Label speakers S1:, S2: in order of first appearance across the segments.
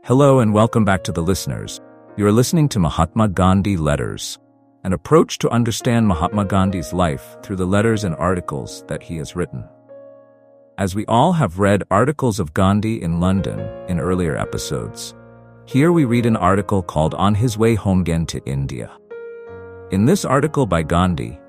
S1: Hello and welcome back to the listeners. You are listening to Mahatma Gandhi Letters, an approach to understand Mahatma Gandhi's life through the letters and articles that he has written. As we all have read articles of Gandhi in London in earlier episodes, here we read an article called On His Way Home Again to India. In this article by Gandhi,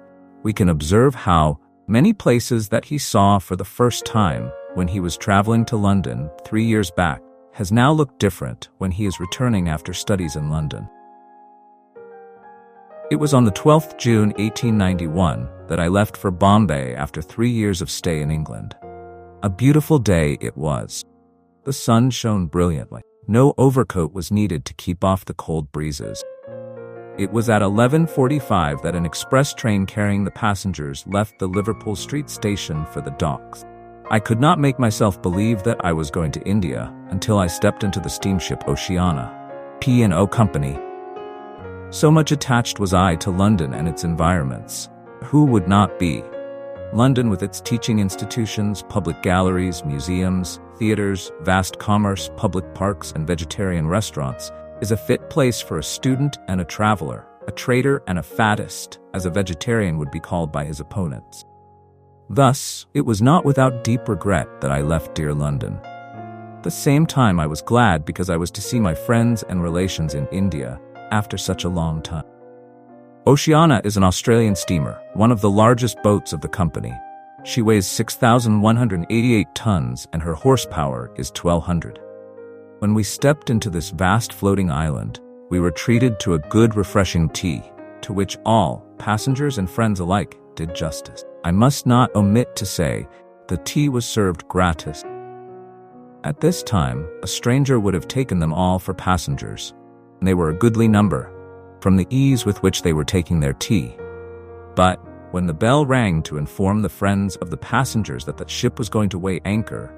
S1: we can observe how many places that he saw for the first time when he was traveling to London 3 years back has now looked different when he is returning after studies in London. It was on the 12th June 1891 that I left for Bombay after 3 years of stay in England. A beautiful day it was. The sun shone brilliantly. No overcoat was needed to keep off the cold breezes. It was at 11:45 that an express train carrying the passengers left the Liverpool Street Station for the docks. I could not make myself believe that I was going to India until I stepped into the steamship Oceana, P&O Company. So much attached was I to London and its environments. Who would not be? London, with its teaching institutions, public galleries, museums, theaters, vast commerce, public parks, and vegetarian restaurants, is a fit place for a student and a traveler, a trader and a faddist, as a vegetarian would be called by his opponents. Thus, it was not without deep regret that I left dear London. At the same time, I was glad because I was to see my friends and relations in India after such a long time. Oceana is an Australian steamer, one of the largest boats of the company. She weighs 6,188 tons and her horsepower is 1,200. When we stepped into this vast floating island, we were treated to a good refreshing tea, to which all, passengers and friends alike, did justice. I must not omit to say, the tea was served gratis. At this time, a stranger would have taken them all for passengers, and they were a goodly number, from the ease with which they were taking their tea. But when the bell rang to inform the friends of the passengers that the ship was going to weigh anchor,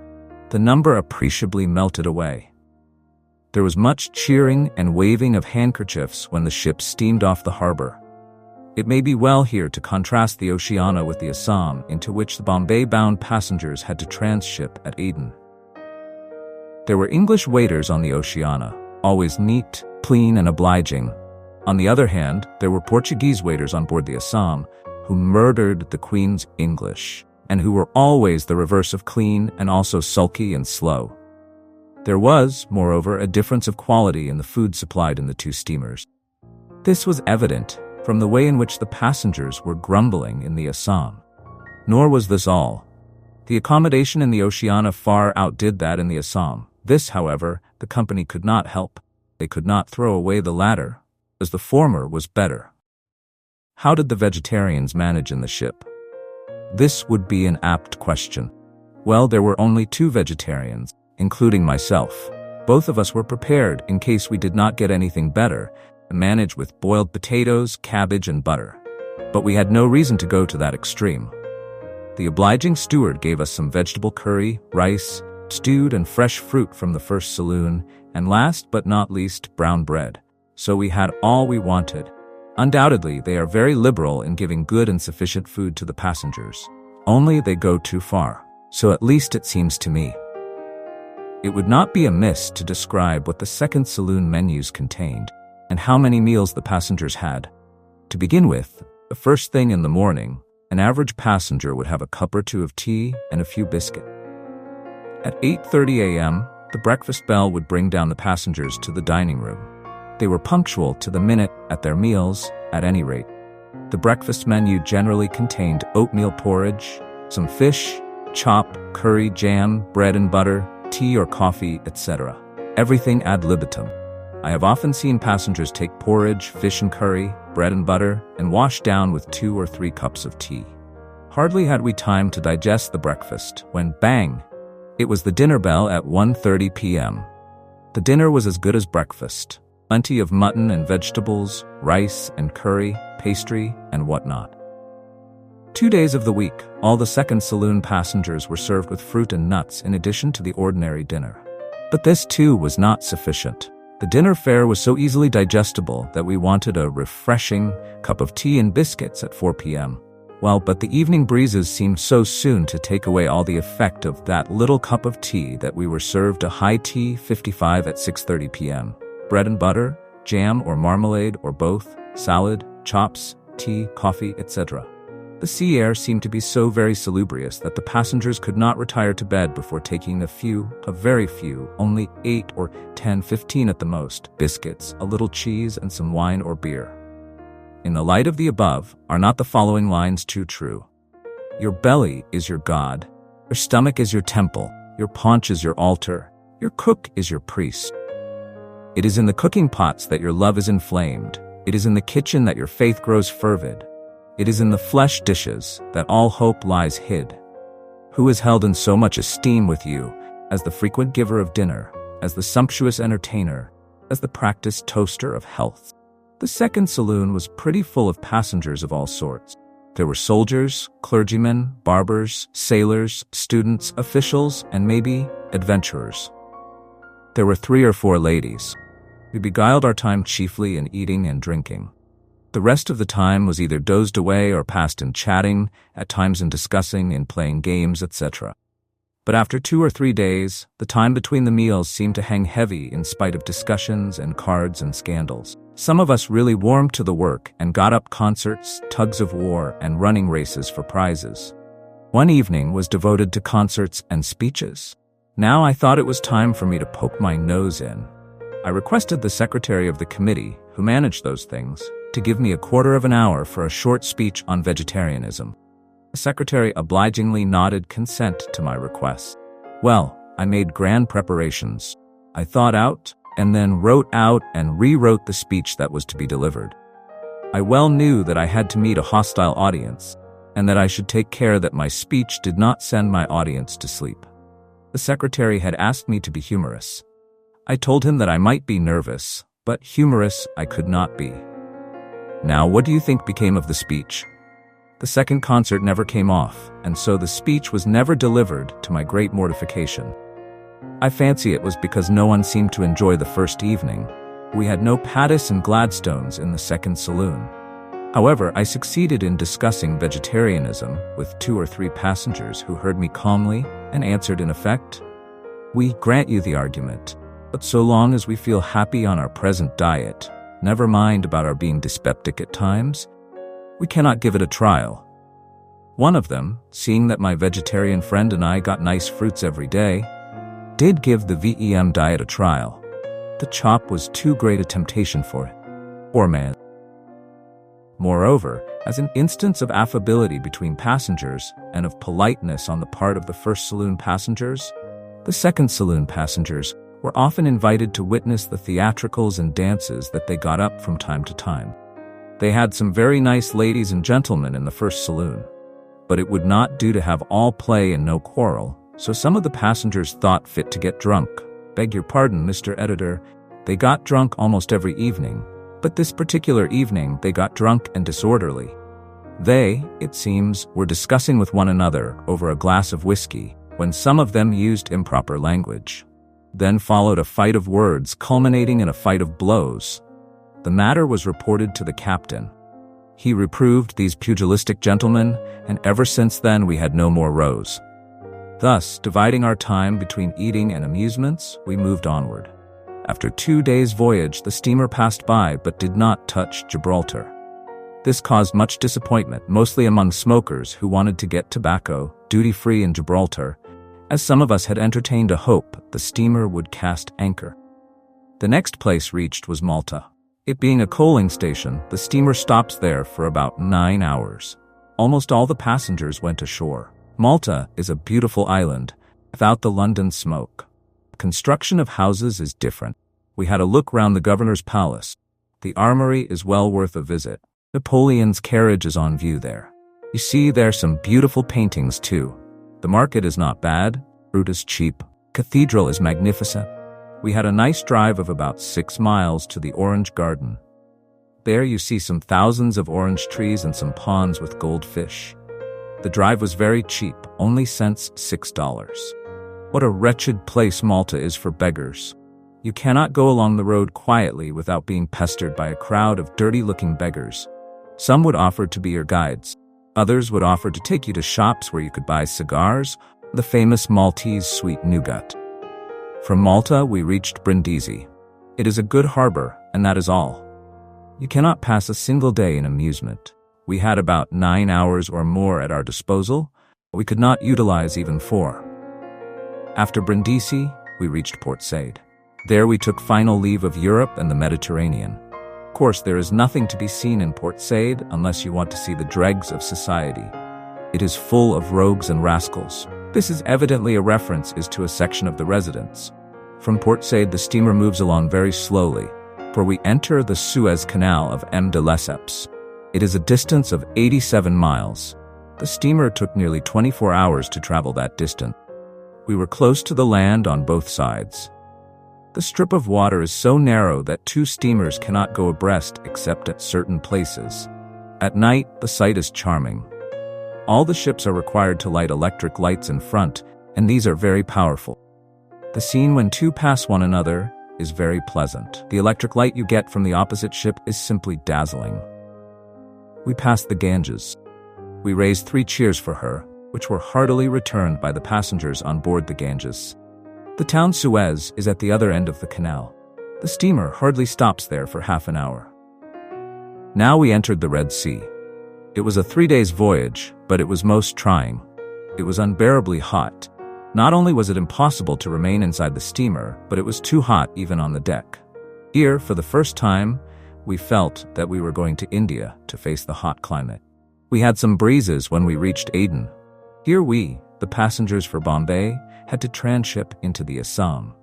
S1: the number appreciably melted away. There was much cheering and waving of handkerchiefs when the ship steamed off the harbor. It may be well here to contrast the Oceana with the Assam into which the Bombay-bound passengers had to transship at Aden. There were English waiters on the Oceana, always neat, clean, and obliging. On the other hand, there were Portuguese waiters on board the Assam who murdered the Queen's English, and who were always the reverse of clean and also sulky and slow. There was, moreover, a difference of quality in the food supplied in the two steamers. This was evident from the way in which the passengers were grumbling in the Assam. Nor was this all. The accommodation in the Oceana far outdid that in the Assam. This, however, the company could not help. They could not throw away the latter, as the former was better. How did the vegetarians manage in the ship? This would be an apt question. Well, there were only 2 vegetarians, including myself. Both of us were prepared, in case we did not get anything better, to manage with boiled potatoes, cabbage, and butter. But we had no reason to go to that extreme. The obliging steward gave us some vegetable curry, rice, stewed and fresh fruit from the first saloon, and last but not least, brown bread. So we had all we wanted. Undoubtedly, they are very liberal in giving good and sufficient food to the passengers. Only they go too far. So at least it seems to me. It would not be amiss to describe what the second saloon menus contained, and how many meals the passengers had. To begin with, the first thing in the morning, an average passenger would have a cup or 2 of tea and a few biscuits. At 8:30 a.m., the breakfast bell would bring down the passengers to the dining room. They were punctual to the minute at their meals, at any rate. The breakfast menu generally contained oatmeal porridge, some fish, chop, curry, jam, bread and butter, tea or coffee, etc. Everything ad libitum. I have often seen passengers take porridge, fish and curry, bread and butter, and wash down with 2 or 3 cups of tea. Hardly had we time to digest the breakfast when, bang! It was the dinner bell at 1:30 p.m. The dinner was as good as breakfast. Plenty of mutton and vegetables, rice and curry, pastry, and whatnot. 2 days of the week, all the second saloon passengers were served with fruit and nuts in addition to the ordinary dinner. But this too was not sufficient. The dinner fare was so easily digestible that we wanted a refreshing cup of tea and biscuits at 4 p.m. Well, but the evening breezes seemed so soon to take away all the effect of that little cup of tea that we were served a high tea 55 at 6:30 p.m. Bread and butter, jam or marmalade or both, salad, chops, tea, coffee, etc. The sea air seemed to be so very salubrious that the passengers could not retire to bed before taking a very few, only 8 or 10, 15 at the most, biscuits, a little cheese, and some wine or beer. In the light of the above, are not the following lines too true? Your belly is your God, your stomach is your temple, your paunch is your altar, your cook is your priest. It is in the cooking pots that your love is inflamed, it is in the kitchen that your faith grows fervid, it is in the flesh dishes that all hope lies hid. Who is held in so much esteem with you, as the frequent giver of dinner, as the sumptuous entertainer, as the practiced toaster of health? The second saloon was pretty full of passengers of all sorts. There were soldiers, clergymen, barbers, sailors, students, officials, and maybe adventurers. There were 3 or 4 ladies. We beguiled our time chiefly in eating and drinking. The rest of the time was either dozed away or passed in chatting, at times in discussing, in playing games, etc. But after 2 or 3 days, the time between the meals seemed to hang heavy in spite of discussions and cards and scandals. Some of us really warmed to the work and got up concerts, tugs of war, and running races for prizes. One evening was devoted to concerts and speeches. Now I thought it was time for me to poke my nose in. I requested the secretary of the committee, who managed those things, to give me a quarter of an hour for a short speech on vegetarianism. The secretary obligingly nodded consent to my request. Well, I made grand preparations. I thought out, and then wrote out and rewrote the speech that was to be delivered. I well knew that I had to meet a hostile audience, and that I should take care that my speech did not send my audience to sleep. The secretary had asked me to be humorous. I told him that I might be nervous, but humorous I could not be. Now, what do you think became of the speech? The second concert never came off, and so the speech was never delivered, to my great mortification. I fancy it was because no one seemed to enjoy the first evening. We had no Pattis and Gladstones in the second saloon. However, I succeeded in discussing vegetarianism with 2 or 3 passengers who heard me calmly and answered in effect, "We grant you the argument, but so long as we feel happy on our present diet, never mind about our being dyspeptic at times, we cannot give it a trial." One of them, seeing that my vegetarian friend and I got nice fruits every day, did give the VEM diet a trial. The chop was too great a temptation for it. Poor man. Moreover, as an instance of affability between passengers and of politeness on the part of the first saloon passengers, the second saloon passengers were often invited to witness the theatricals and dances that they got up from time to time. They had some very nice ladies and gentlemen in the first saloon, but it would not do to have all play and no quarrel, so some of the passengers thought fit to get drunk. Beg your pardon, Mr. Editor, they got drunk almost every evening, but this particular evening they got drunk and disorderly. They, it seems, were discussing with one another over a glass of whiskey when some of them used improper language. Then followed a fight of words culminating in a fight of blows. The matter was reported to the captain. He reproved these pugilistic gentlemen, and ever since then we had no more rows. Thus, dividing our time between eating and amusements, we moved onward. After 2 days' voyage, the steamer passed by but did not touch Gibraltar. This caused much disappointment, mostly among smokers who wanted to get tobacco duty-free in Gibraltar, as some of us had entertained a hope the steamer would cast anchor. The next place reached was Malta. It being a coaling station, the steamer stopped there for about 9 hours. Almost all the passengers went ashore. Malta is a beautiful island, without the London smoke. Construction of houses is different. We had a look round the governor's palace. The armory is well worth a visit. Napoleon's carriage is on view there. You see there some beautiful paintings too. The market is not bad, fruit is cheap, cathedral is magnificent. We had a nice drive of about 6 miles to the orange garden. There you see some thousands of orange trees and some ponds with goldfish. The drive was very cheap, only cents $6. What a wretched place Malta is for beggars. You cannot go along the road quietly without being pestered by a crowd of dirty-looking beggars. Some would offer to be your guides. Others would offer to take you to shops where you could buy cigars, the famous Maltese sweet nougat. From Malta, we reached Brindisi. It is a good harbor, and that is all. You cannot pass a single day in amusement. We had about 9 hours or more at our disposal, but we could not utilize even 4. After Brindisi, we reached Port Said. There we took final leave of Europe and the Mediterranean. Of course, there is nothing to be seen in Port Said unless you want to see the dregs of society. It is full of rogues and rascals. This is evidently a reference to a section of the residents. From Port Said, the steamer moves along very slowly, for we enter the Suez Canal of M. de Lesseps. It is a distance of 87 miles. The steamer took nearly 24 hours to travel that distance. We were close to the land on both sides. The strip of water is so narrow that 2 steamers cannot go abreast except at certain places. At night, the sight is charming. All the ships are required to light electric lights in front, and these are very powerful. The scene when 2 pass one another is very pleasant. The electric light you get from the opposite ship is simply dazzling. We passed the Ganges. We raised 3 cheers for her, which were heartily returned by the passengers on board the Ganges. The town Suez is at the other end of the canal. The steamer hardly stops there for half an hour. Now we entered the Red Sea. It was a 3 days voyage, but it was most trying. It was unbearably hot. Not only was it impossible to remain inside the steamer, but it was too hot even on the deck. Here, for the first time, we felt that we were going to India to face the hot climate. We had some breezes when we reached Aden. Here we, the passengers for Bombay, had to transship into the Assam.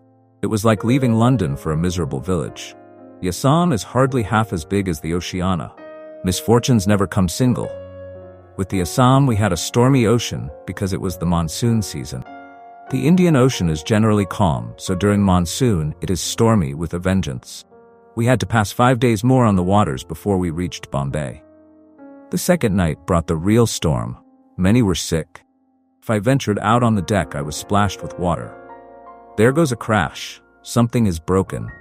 S1: It was like leaving London for a miserable village. The Assam is hardly half as big as the Oceania. Misfortunes never come single. With the Assam, we had a stormy ocean because it was the monsoon season. The Indian Ocean is generally calm, so during monsoon, it is stormy with a vengeance. We had to pass 5 days more on the waters before we reached Bombay. The second night brought the real storm. Many were sick. If I ventured out on the deck, I was splashed with water. There goes a crash. Something is broken.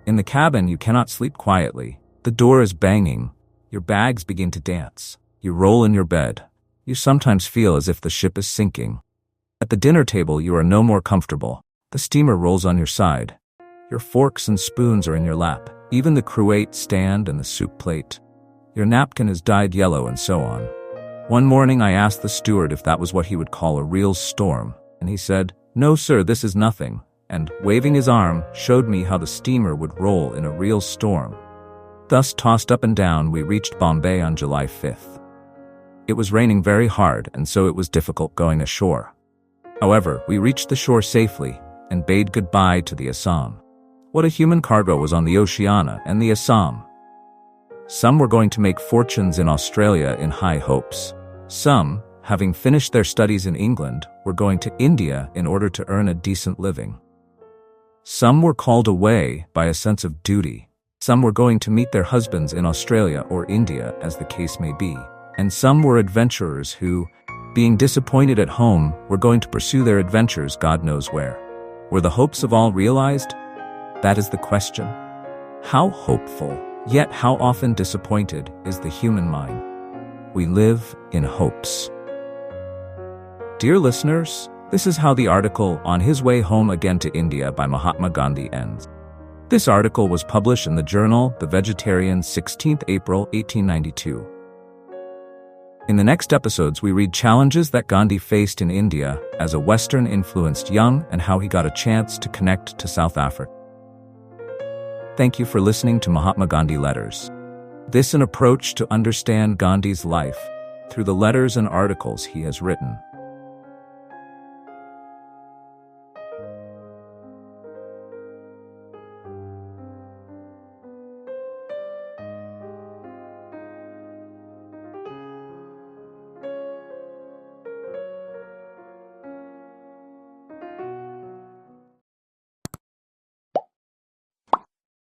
S1: In the cabin, you cannot sleep quietly. The door is banging. Your bags begin to dance. You roll in your bed. You sometimes feel as if the ship is sinking. At the dinner table, you are no more comfortable. The steamer rolls on your side. Your forks and spoons are in your lap, even the cruet stand and the soup plate. Your napkin is dyed yellow and so on. One morning I asked the steward if that was what he would call a real storm, and he said, "No, sir, this is nothing," and, waving his arm, showed me how the steamer would roll in a real storm. Thus tossed up and down, we reached Bombay on July 5th. It was raining very hard, and so it was difficult going ashore. However, we reached the shore safely and bade goodbye to the Assam. What a human cargo was on the Oceania and the Assam! Some were going to make fortunes in Australia in high hopes. Some, having finished their studies in England, were going to India in order to earn a decent living. Some were called away by a sense of duty. Some were going to meet their husbands in Australia or India, as the case may be. And some were adventurers who, being disappointed at home, were going to pursue their adventures God knows where. Were the hopes of all realized? That is the question. How hopeful, yet how often disappointed, is the human mind? We live in hopes. Dear listeners, this is how the article On His Way Home Again to India by Mahatma Gandhi ends. This article was published in the journal The Vegetarian, 16th April 1892. In the next episodes, we read challenges that Gandhi faced in India as a Western-influenced young and how he got a chance to connect to South Africa. Thank you for listening to Mahatma Gandhi Letters. This is an approach to understand Gandhi's life through the letters and articles he has written.